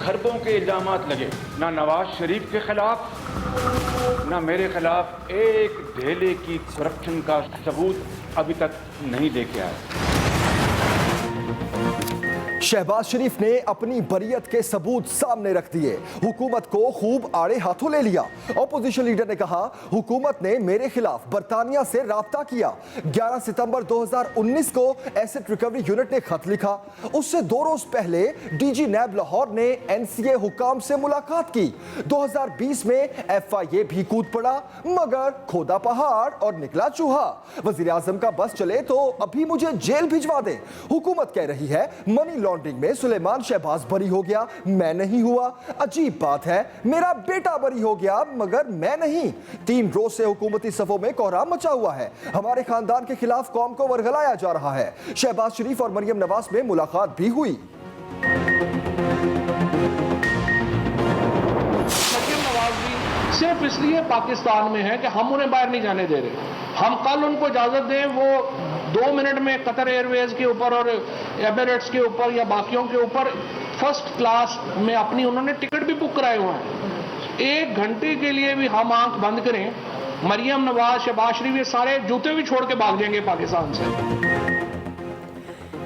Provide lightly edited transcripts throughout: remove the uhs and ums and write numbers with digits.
खरबों के इल्जामात लगे, ना नवाज शरीफ के खिलाफ ना मेरे खिलाफ एक ढेले की करप्शन का सबूत अभी तक नहीं लेके आया। शहबाज शरीफ ने अपनी बरियत के सबूत सामने रख दिए, हुकूमत को खूब आड़े हाथों ले लिया। ऑपोजिशन लीडर ने कहा, हुकूमत ने मेरे खिलाफ बरतानिया से राब्ता किया। 11 सितंबर 2019 को एसेट रिकवरी यूनिट ने खत लिखा। उससे 2 रोज पहले डीजी नैब लाहौर ने एनसीए हुकाम से मुलाकात की। 2020 में FIA भी कूद पड़ा, मगर खोदा पहाड़ और निकला चूहा। वजीर आजम का बस चले तो अभी मुझे जेल भिजवा दे। हुकूमत कह रही है मनी लॉन्ड्रिंग में सुलेमान शहबाज बरी हो गया, मैं नहीं हुआ। अजीब बात है, मेरा बेटा बरी हो गया मगर मैं नहीं। 3 रोज से हुकूमती सफों में कोहराम मचा हुआ है। हमारे खानदान के खिलाफ कौम को वरगलाया जा रहा है। शहबाज शरीफ और मरियम नवाज में मुलाकात भी हुई। मरियम नवाज भी सिर्फ इसलिए पाकिस्तान में है कि हम उन्हें बाहर नहीं जाने दे रहे। हम कल उनको इजाजत दें, वो 2 मिनट में कतर एयरवेज के ऊपर और एमिरेट्स के ऊपर या बाकियों के ऊपर फर्स्ट क्लास में अपनी उन्होंने टिकट भी बुक कराए हुए हैं। 1 घंटे के लिए भी हम आंख बंद करें, मरियम नवाज, शहबाज शरीफ, ये सारे जूते भी छोड़ के भाग जाएंगे पाकिस्तान से।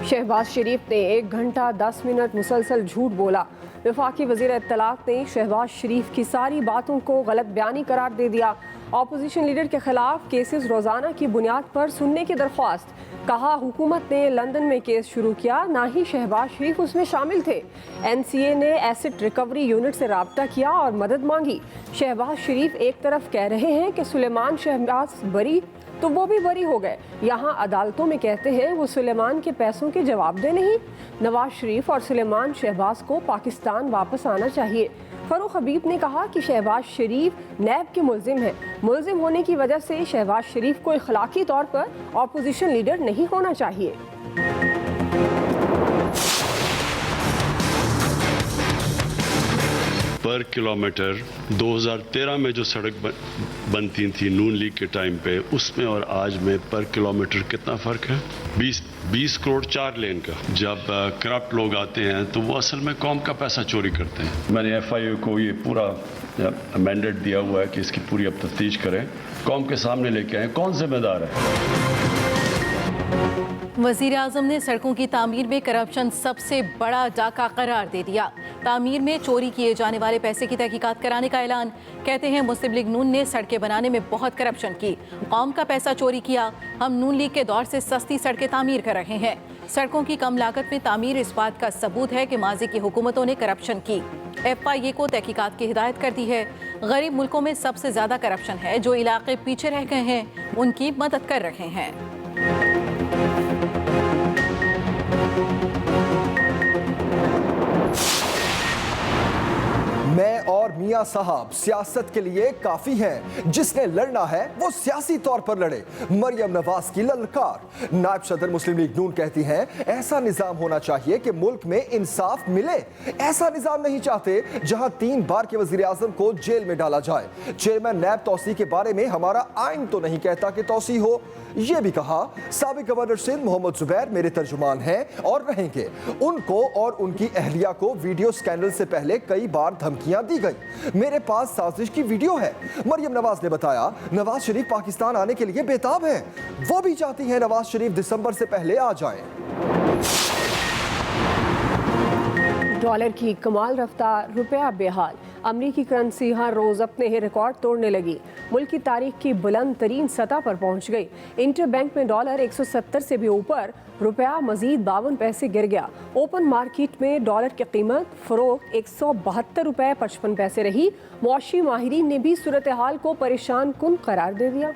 शहबाज शरीफ ने 1 घंटा 10 मिनट मुसलसल झूठ बोला। वफाकी वज़ीर इत्तलाक़ ने शहबाज शरीफ की सारी बातों को गलत बयानी करार दे दिया। ऑपोजिशन लीडर के खिलाफ केसेस रोज़ाना की बुनियाद पर सुनने की दरख्वास्त। कहा, हुकूमत ने लंदन में केस शुरू किया, ना ही शहबाज शरीफ उसमें शामिल थे। NCA ने एसेट रिकवरी यूनिट से रब्ता किया और मदद मांगी। शहबाज शरीफ एक तरफ कह रहे हैं कि सुलेमान शहबाज बरी, तो वो भी बरी हो गए। यहाँ अदालतों में कहते हैं वो सुलेमान के पैसों के जवाबदेह नहीं। नवाज शरीफ और सुलेमान शहबाज को पाकिस्तान वापस आना चाहिए। फरूख हबीब ने कहा कि शहबाज शरीफ नैब के मुल्जिम हैं। मुल्जिम होने की वजह से शहबाज शरीफ को इखलाकी तौर पर ऑपोजिशन लीडर नहीं होना चाहिए। पर किलोमीटर 2013 में जो सड़क बनती थी नून लीग के टाइम पे, उसमें और आज में पर किलोमीटर कितना फ़र्क है? 20 करोड़ 4 लेन का। जब करप्ट लोग आते हैं तो वो असल में कौम का पैसा चोरी करते हैं। मैंने FIA को ये पूरा मैंडेट दिया हुआ है कि इसकी पूरी अब तफ्तीश करें, कौम के सामने लेके आए कौन जिम्मेदार है। वज़ीर आज़म ने सड़कों की तामीर में करप्शन सबसे बड़ा डाका करार दे दिया। तामीर में चोरी किए जाने वाले पैसे की तहकीकात कराने का ऐलान। कहते हैं मुस्लिम लीग नून ने सड़कें बनाने में बहुत करप्शन की, कौम का पैसा चोरी किया। हम नून लीग के दौर से सस्ती सड़कें तामीर कर रहे हैं। सड़कों की कम लागत में तामीर इस बात का सबूत है कि माजी की हुकूमतों ने करप्शन की। FIA को तहकीकात की हिदायत कर दी है। गरीब मुल्कों में सबसे ज़्यादा करप्शन है। जो इलाके पीछे रह गए हैं उनकी मदद कर रहे हैं। मैं और मियां साहब सियासत के लिए काफी हैं। जिसने लड़ना है वो सियासी तौर पर लड़े। मरियम नवाज की ललकार। नायब सदर मुस्लिम लीग नून कहती हैं, ऐसा निजाम होना चाहिए कि मुल्क में इंसाफ मिले। ऐसा निजाम नहीं चाहते जहां 3 बार के वजीर आजम को जेल में डाला जाए। चेयरमैन नैब तौसी के बारे में हमारा आइन तो नहीं कहता कि तौसी हो। ये भी कहा, साबिक गवर्नर सिंध मोहम्मद जुबैर मेरे तर्जुमान हैं और रहेंगे। उनको और उनकी अहलिया को वीडियो स्कैंडल से पहले कई बार धमकियां दी गई। मेरे पास साजिश की वीडियो है। मरियम नवाज ने बताया, नवाज शरीफ पाकिस्तान आने के लिए बेताब हैं। वो भी चाहती हैं नवाज शरीफ दिसंबर से पहले आ जाएं। डॉलर की कमाल रफ्तार, रुपया बेहाल। अमरीकी करेंसी हर रोज़ अपने ही रिकॉर्ड तोड़ने लगी। मुल्क की तारीख की बुलंद तरीन सतह पर पहुंच गई। इंटर बैंक में डॉलर 170 से भी ऊपर, रुपया मजीद 52 पैसे गिर गया। ओपन मार्केट में डॉलर की कीमत फरोख्त 172 रुपये 55 पैसे रही। मुआशी माहिरीन ने भी सूरत हाल को परेशान कुन करार दे दिया।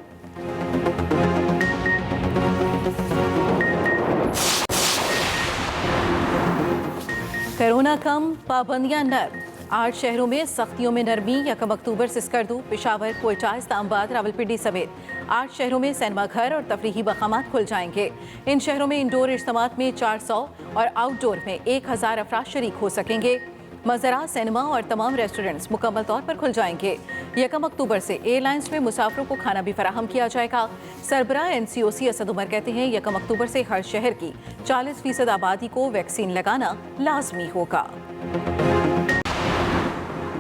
कोरोना कम, पाबंदियां नर्म। 8 शहरों में सख्तियों में नरमी। 1 अक्टूबर से स्कर्दू, पेशावर, कोयटा, इस्लामाबाद, रावलपिंडी समेत 8 शहरों में सिनेमा घर और तफरीही मकामात खुल जाएंगे। इन शहरों में इंडोर इज्तिमात में 400 और आउटडोर में 1000 अफराद शरीक हो सकेंगे। मज़ारात, सिनेमा और तमाम रेस्टोरेंट्स मुकम्मल तौर पर खुल जाएंगे। 1 अक्टूबर से एयरलाइंस में मुसाफिरों को खाना भी फराहम किया जाएगा। सरबराह NCOC असद उमर कहते हैं, 1 अक्टूबर से हर शहर की 40% आबादी को वैक्सीन लगाना लाजमी होगा।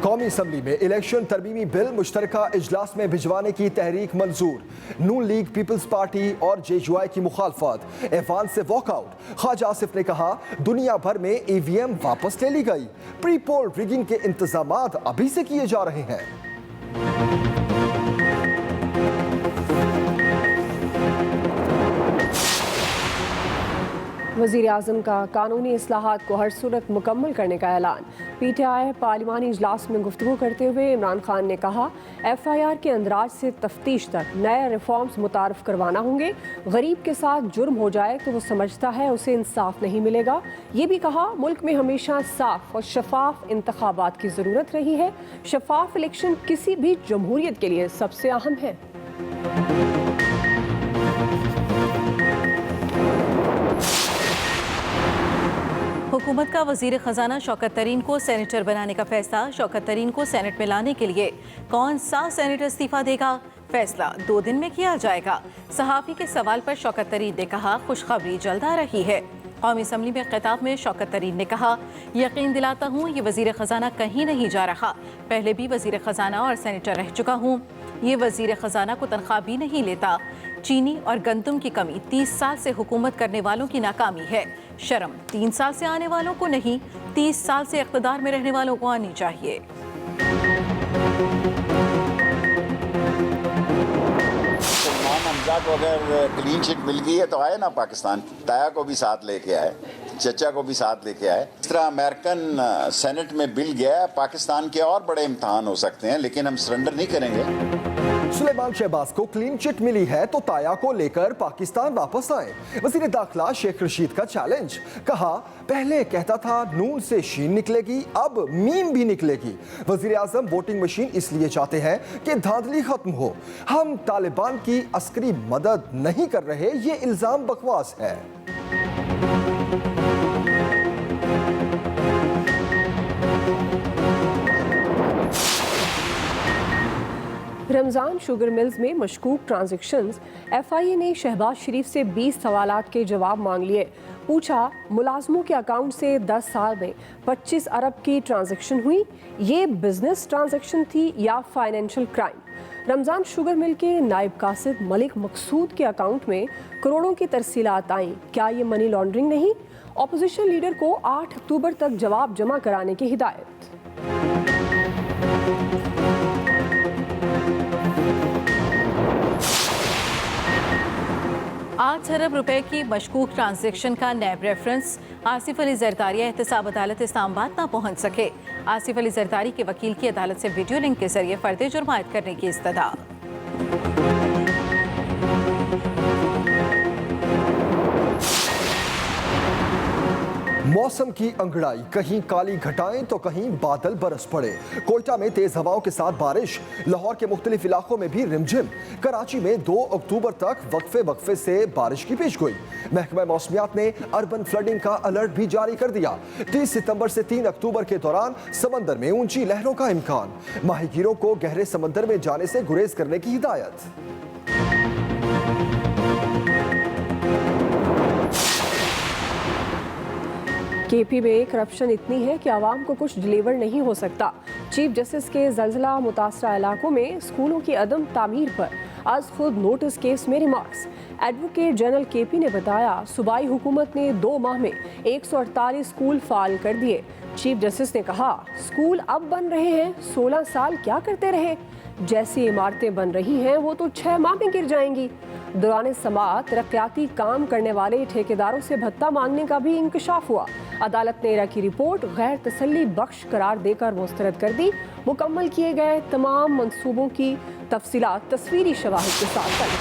कौमी असम्बली में इलेक्शन तरमीमी बिल मुश्तरका इजलास में भिजवाने की तहरीक मंजूर। नून लीग, पीपल्स पार्टी और JUI की मुखालफत। ऐवान से वॉकआउट। ख्वाजा आसिफ ने कहा दुनिया भर में EVM वापस ले ली गई। प्री पोल रिगिंग के इंतजामात अभी से किए जा रहे हैं। वज़ीर आज़म का कानूनी इस्लाहात को हर सूरत मुकम्मल करने का ऐलान। PTI पार्लिमानी इजलास में गुफ्तगू करते हुए इमरान खान ने कहा FIR के अंदराज से तफ्तीश तक नए रिफॉर्म्स मुतारफ़ करवाना होंगे। गरीब के साथ जुर्म हो जाए तो वो समझता है उसे इंसाफ नहीं मिलेगा। ये भी कहा मुल्क में हमेशा साफ और शफाफ इंतखाबात की ज़रूरत रही है। शफाफ इलेक्शन किसी भी जमहूरियत के लिए सबसे अहम है। हुकूमत का वजीर खजाना शौकत तरीन को सेनेटर बनाने का फैसला। शौकत तरीन को सेनेट में लाने के लिए कौन सा सेनेटर इस्तीफा देगा, फैसला 2 दिन में किया जाएगा। सहाफ़ी के सवाल पर शौकत तरीन ने कहा खुशखबरी जल्द आ रही है। कौमी असम्बली में खिताब में शौकत तरीन ने कहा यकीन दिलाता हूँ ये वजीर खजाना कहीं नहीं जा रहा। पहले भी वजीर खजाना और सेनेटर रह चुका हूँ। ये वजीर खजाना को तनख्वाह भी नहीं लेता। चीनी और गंदम की कमी 30 साल से हुकूमत करने वालों की नाकामी है। शर्म 3 साल से आने वालों को नहीं, 30 साल से इक़्तिदार में रहने वालों को आनी चाहिए। हमजा को अगर क्लीन चिट मिल गई है तो आए ना पाकिस्तान। ताया को भी साथ लेके आए, चचा को भी साथ लेके आए। इस तरह अमेरिकन सेनेट में बिल गया है। पाकिस्तान के और बड़े इम्तहान हो सकते हैं लेकिन हम सरेंडर नहीं करेंगे। सुलेमान शहबाज को क्लीन चिट मिली है तो ताया को लेकर पाकिस्तान वापस आए। वज़ीर दाखिला शेख रशीद का चैलेंज। कहा पहले कहता था नून से शीन निकलेगी, अब मीम भी निकलेगी। वज़ीर आज़म वोटिंग मशीन इसलिए चाहते हैं कि धांधली खत्म हो। हम तालिबान की अस्करी मदद नहीं कर रहे, ये इल्जाम बकवास है। रमज़ान शुगर मिल्स में मशकूक ट्रांजैक्शंस। FIA ने शहबाज शरीफ से 20 सवालात के जवाब मांग लिए। पूछा मुलाजमों के अकाउंट से 10 साल में 25 अरब की ट्रांजैक्शन हुई, ये बिजनेस ट्रांजैक्शन थी या financial crime. Ramzan sugar mill के नायब कासिद मलिक मकसूद के अकाउंट में करोड़ों की तरसीलात आईं, क्या ये मनी लॉन्ड्रिंग नहीं? ऑपोजिशन लीडर को 8 अक्टूबर तक जवाब जमा कराने की हिदायत। 8 अरब रुपए की मशकूक ट्रांजैक्शन का नैब रेफरेंस। आसिफ अली जरदारी एहतसाब अदालत इस्लामाबाद ना पहुंच सके। आसिफ अली जरदारी के वकील की अदालत से वीडियो लिंक के जरिए फर्द जुर्म आयद करने की इस्तदा। मौसम की अंगड़ाई, कहीं काली घटाएं तो कहीं बादल बरस पड़े। कोयटा में तेज हवाओं के साथ बारिश। लाहौर के मुख्तलिफ इलाकों में भी रिमझिम। कराची में 2 अक्टूबर तक वक्फे से बारिश की पेशगोई। महकमा मौसमियात ने अर्बन फ्लडिंग का अलर्ट भी जारी कर दिया। 30 सितंबर से 3 अक्टूबर के दौरान समंदर में ऊंची लहरों का इम्कान। माहीगीरों को गहरे समंदर में जाने से गुरेज करने की हिदायत। KP में करप्शन इतनी है कि आवाम को कुछ डिलीवर नहीं हो सकता। चीफ जस्टिस के जल्जला मुतासरा इलाकों में स्कूलों की अदम तामीर पर आज खुद नोटिस केस में रिमार्क्स। एडवोकेट जनरल KP ने बताया सूबाई हुकूमत ने 2 माह में 148 स्कूल फाल कर दिए। चीफ जस्टिस ने कहा स्कूल अब बन रहे हैं, 16 साल क्या करते रहे? जैसी इमारतें बन रही हैं वो तो 6 माह में गिर जाएंगी। दौरान समाअत तरक्याती काम करने वाले ठेकेदारों से भत्ता मांगने का भी इंकशाफ हुआ। अदालत ने इरा की रिपोर्ट गैर तसल्ली बख्श करार देकर मुस्तरद कर दी। मुकम्मल किए गए तमाम मंसूबों की तफसीलात तस्वीरी शवाहिद के साथ तलब।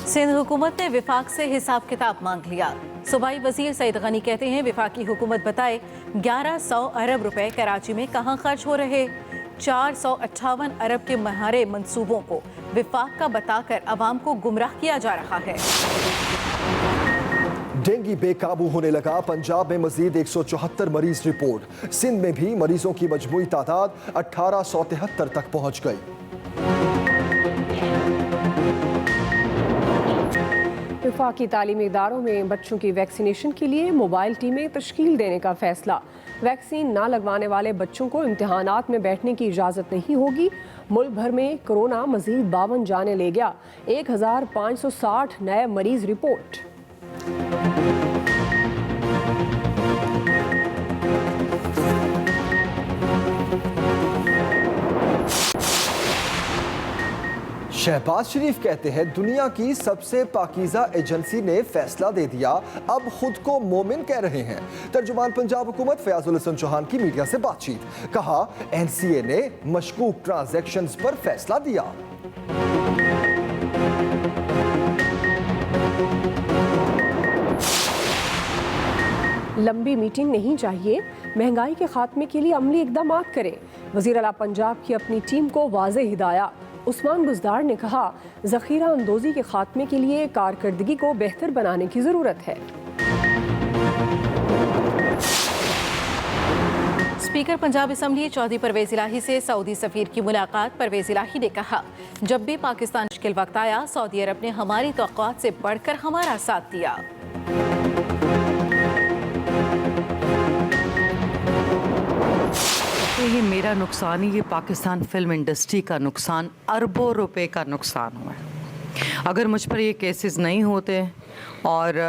सिंध हुकूमत ने विफाक से हिसाब किताब मांग लिया। सूबाई वजीर सईद गनी कहते हैं विफाकी हुकूमत बताए 1100 अरब रुपए कराची में कहाँ खर्च हो रहे। 458 अरब के महारे मंसूबों को विफाक का बताकर अवाम को गुमराह किया जा रहा है। डेंगू बेकाबू होने लगा। पंजाब में मजीद 174 मरीज रिपोर्ट। सिंध में भी मरीजों की मजमूई तादाद 1873 तक पहुंच गई। वफाकी तालीमी इदारों में बच्चों की वैक्सीनेशन के लिए मोबाइल टीमें तश्कील देने का फैसला। वैक्सीन ना लगवाने वाले बच्चों को इम्तिहानात में बैठने की इजाज़त नहीं होगी। मुल्क भर में कोरोना मजीद 52 जाने ले गया। 1560 नए मरीज रिपोर्ट। शहबाज शरीफ कहते हैं दुनिया की सबसे पाकीज़ा एजेंसी ने फैसला दे दिया, अब खुद को मोमिन कह रहे हैं। तर्जुमान पंजाब हुकूमत फयाजुल हसन चौहान की मीडिया से बातचीत, कहा एनसीए ने मशकूक ट्रांजैक्शंस पर फैसला दिया। लंबी मीटिंग नहीं चाहिए, महंगाई के खात्मे के लिए अमली इकदाम करें। वज़ीर आला पंजाब की अपनी टीम को वाज़ेह हिदायत। उस्मान बुज़दार ने कहा ज़ख़ीरा अंदोज़ी के खात्मे के लिए कारकर्दगी को बेहतर बनाने की ज़रूरत है। स्पीकर पंजाब असम्बली चौधरी परवेज़ इलाही से सऊदी सफ़ीर की मुलाकात। परवेज़ इलाही ने कहा जब भी पाकिस्तान मुश्किल वक्त आया सऊदी अरब ने हमारी तवक्कुआत से बढ़कर हमारा साथ दिया। ये मेरा नुकसान ही, ये पाकिस्तान फिल्म इंडस्ट्री का नुकसान, अरबों रुपए का नुकसान हुआ है। अगर मुझ पर ये केसेस नहीं होते और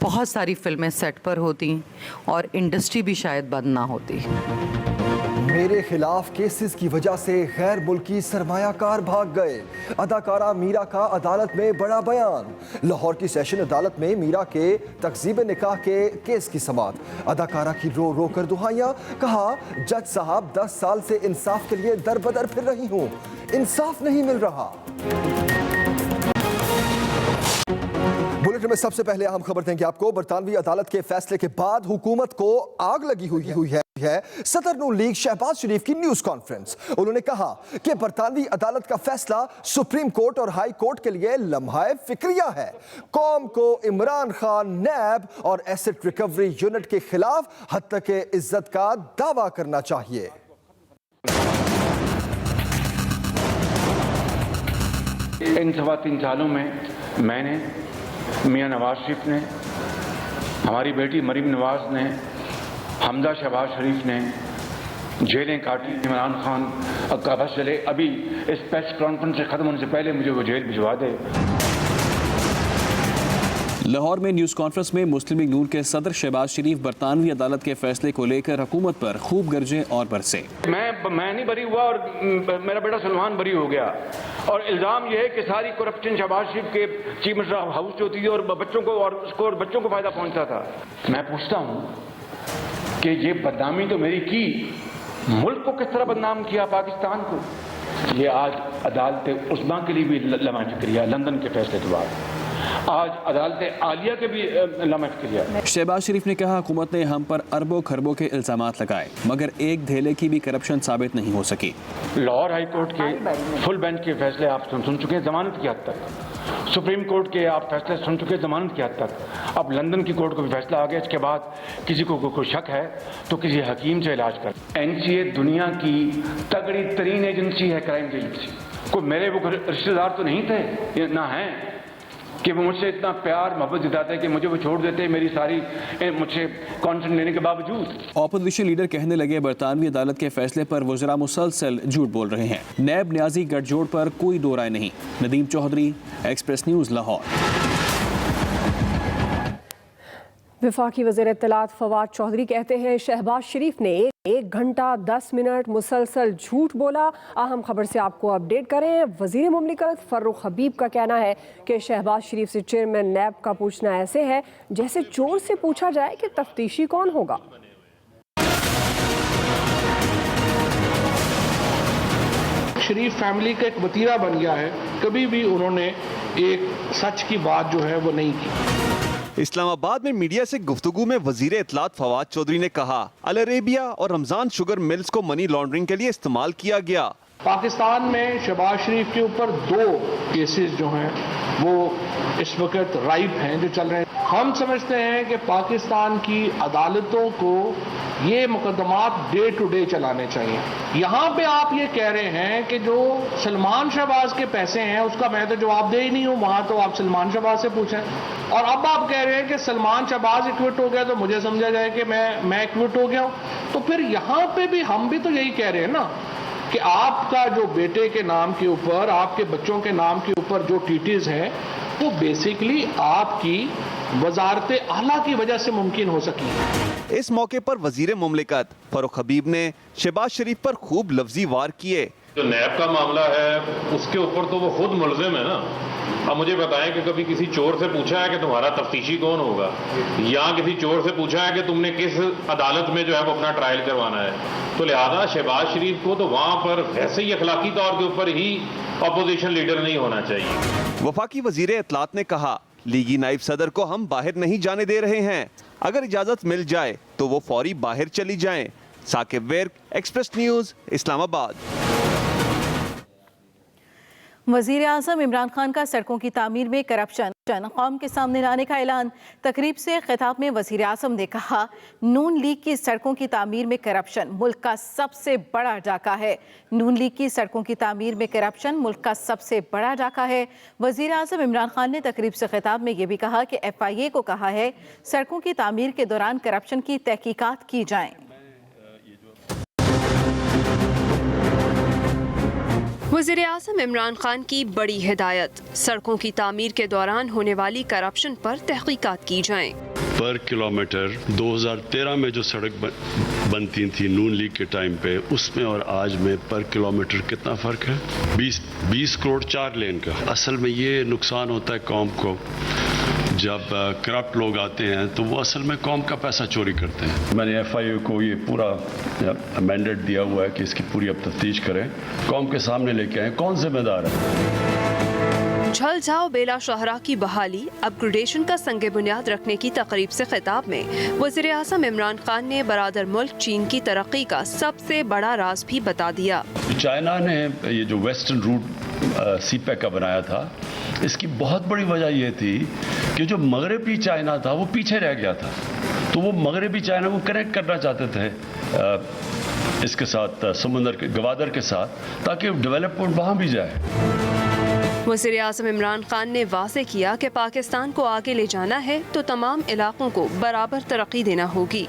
बहुत सारी फिल्में सेट पर होती और इंडस्ट्री भी शायद बंद ना होती। मेरे खिलाफ केसेस की वजह से गैर मुल्की सरमायाकार भाग गए। अदाकारा मीरा का अदालत में बड़ा बयान। लाहौर की सेशन अदालत में मीरा के तकज़ीब निकाह के केस की समाअत। अदाकारा की रो रो कर दुहाइयाँ, कहा जज साहब 10 साल से इंसाफ के लिए दर बदर फिर रही हूँ, इंसाफ नहीं मिल रहा। बुलेटिन में सबसे पहले अहम खबर देंगे आपको। बरतानवी अदालत के फैसले के बाद हुकूमत को आग लगी हुई है। सदर नून लीग शहबाज शरीफ की न्यूज कॉन्फ्रेंस। उन्होंने कहा कि बरतानवी अदालत का फैसला सुप्रीम कोर्ट और हाई कोर्ट के लिए लम्हाए फिक्रिया है। कौम को इमरान खान, नैब और एसेट रिकवरी यूनिट के खिलाफ हद तक इज्जत का दावा करना चाहिए। इन 3.25 सालों में मैंने, मियां नवाज शरीफ ने, हमारी बेटी मरीम नवाज ने, हमजा शहबाज शरीफ ने जेलें काटी। इमरान खान का बस चले, अभी इस प्रेस कॉन्फ्रेंस से खत्म होने से पहले मुझे वो जेल भिजवा दे। लाहौर में न्यूज़ कॉन्फ्रेंस में मुस्लिम लीग नून के सदर शहबाज शरीफ बरतानवी अदालत के फैसले को लेकर हुकूमत पर खूब गरजे और बरसे। मैं नहीं बरी हुआ और मेरा बेटा सलमान बरी हो गया, और इल्ज़ाम यह है कि सारी करप्शन शहबाज शरीफ के चीफ मिनिस्टर हाउस जो थी और बच्चों को फायदा पहुंचता था। मैं पूछता हूँ कि ये बदनामी तो मेरी की, मुल्क को किस तरह बदनाम किया, पाकिस्तान को। ये आज अदालत उस्मा के लिए भी लम्हा फिक्रिया, लंदन के फैसले के बाद आज अदालत आलिया के भी लम्हा फिक्रिया। शहबाज शरीफ ने कहा हुकूमत ने हम पर अरबों खरबों के इल्जामात लगाए, मगर एक धेले की भी करप्शन साबित नहीं हो सकी। लाहौर हाई कोर्ट के फुल बेंच के फैसले आप सुन चुके हैं जमानत की हद तक। सुप्रीम कोर्ट के आप फैसले सुन चुके हैं जमानत की हद तक। अब लंदन की कोर्ट को भी फैसला आ गया। इसके बाद किसी को कोई शक है तो किसी हकीम से इलाज कर। एनसीए दुनिया की तगड़ी तरीन एजेंसी है क्राइम एजेंसी। कोई मेरे वो रिश्तेदार तो नहीं थे ना हैं कि वो मुझसे इतना प्यार मोहब्बत जताते कि मुझे वो छोड़ देते मेरी सारी मुझसे कॉन्सेंट लेने के बावजूद। ऑपोजिशन लीडर कहने लगे बरतानवी अदालत के फैसले पर वज़रा मुसलसल झूठ बोल रहे हैं। नैब न्याजी गठजोड़ पर कोई दो राय नहीं। Nadeem Chaudhry, Express News, Lahore. वफाकी वज़ीर इत्तलात फवाद चौधरी कहते हैं शहबाज शरीफ ने 1 घंटा 10 मिनट मुसलसल झूठ बोला। अहम खबर से आपको अपडेट करें। वज़ीर मुमलिकत फर्रुख हबीब का कहना है कि शहबाज शरीफ से चेयरमैन नैब का पूछना ऐसे है जैसे चोर से पूछा जाए कि तफ्तीशी कौन होगा। शरीफ फैमिली का एक वतीरा बन गया है, कभी भी उन्होंने एक सच की बात जो है वो नहीं की। इस्लामाबाद में मीडिया से गुफ्तगू में वजीर इत्तलात फवाद चौधरी ने कहा अल अरेबिया और रमजान शुगर मिल्स को मनी लॉन्ड्रिंग के लिए इस्तेमाल किया गया। पाकिस्तान में शहबाज शरीफ के ऊपर 2 केसेस जो हैं वो इस वक्त राइप हैं, जो चल रहे हैं। हम समझते हैं कि पाकिस्तान की अदालतों को ये मुकदमात डे टू डे चलाने चाहिए। यहाँ पे आप ये कह रहे हैं कि जो सलमान शहबाज के पैसे हैं उसका मैं तो जवाबदेह ही नहीं हूँ, वहाँ तो आप सलमान शहबाज से पूछें। और अब आप कह रहे हैं कि सलमान शहबाज इक्विट हो गया तो मुझे समझा जाए कि मैं इक्विट हो गया हूँ। तो फिर यहाँ पे भी हम भी तो यही कह रहे हैं ना कि आपका जो बेटे के नाम के ऊपर, आपके बच्चों के नाम के ऊपर जो टीटीज हैं वो बेसिकली आपकी वजारत आला की वजह से मुमकिन हो सकी। इस मौके पर वजीर मुमलिकत फारूक हबीब ने शहबाज शरीफ पर खूब लफ्जी वार किए। जो नैब का मामला है उसके ऊपर तो वो खुद मुलजिम है ना। अब मुझे बताएं कि कभी किसी चोर से पूछा है कि तुम्हारा तफ्तीशी कौन होगा, या किसी चोर से पूछा है कि तुमने किस अदालत में जो है वो अपना ट्रायल करवाना है। तो लिहाजा शहबाज शरीफ को तो वहां पर वैसे ही अखलाकी तौर के ऊपर ही अपोजिशन लीडर नहीं होना चाहिए। वफाकी वजीर इत्तलात ने कहा, लीगी नायब सदर को हम बाहर नहीं जाने दे रहे हैं, अगर इजाजत मिल जाए तो वो फौरी बाहर चली जाएं। Saqib Virk, Express News, Islamabad. वज़ीर आज़म इमरान खान का सड़कों की तामीर में करप्शन कौम के सामने लाने का ऐलान। तकरीब से खिताब में वज़ीर आज़म ने कहा, नून लीग की सड़कों की तामीर में करप्शन मुल्क का सबसे बड़ा डाका है। नून लीग की सड़कों की तामीर में करप्शन मुल्क का सबसे बड़ा डाका है। वज़ीर आज़म इमरान खान ने तकरीब से खिताब में ये भी कहा कि FIA को कहा है सड़कों की तामीर के दौरान करप्शन की तहकीकात की जाएँ। वज़ीर आज़म इमरान खान की बड़ी हिदायत, सड़कों की तामीर के दौरान होने वाली करप्शन पर तहकीकात की जाएं। पर किलोमीटर 2013 में जो सड़क बनती थी नून लीग के टाइम पे, उसमें और आज में पर किलोमीटर कितना फ़र्क है? 20 करोड़ 4 लेन का। असल में ये नुकसान होता है कौम को। जब करप्ट लोग आते हैं तो वो असल में कौम का पैसा चोरी करते हैं। मैंने FIA को ये पूरा मैंडेट दिया हुआ है कि इसकी पूरी अब तफ्तीश करें, कौम के सामने लेके आए कौन जिम्मेदार है। झलझाव बेला शहरा की बहाली, अपग्रेडेशन का संगे बुनियाद रखने की तकरीब से खिताब में वज़ीर आज़म इमरान खान ने बरादर मुल्क चीन की तरक्की का सबसे बड़ा राज भी बता दिया। चाइना ने ये जो वेस्टर्न रूट CPEC का बनाया था, इसकी बहुत बड़ी वजह यह थी कि जो मगरबी चाइना था वो पीछे रह गया था, तो वो मगरबी चाइना को कनेक्ट करना चाहते थे इसके साथ, समुंदर के गवादर के साथ, ताकि डेवलपमेंट वहाँ भी जाए। वज़ीर आज़म इमरान खान ने वाज़ेह किया कि पाकिस्तान को आगे ले जाना है तो तमाम इलाकों को बराबर तरक्की देना होगी।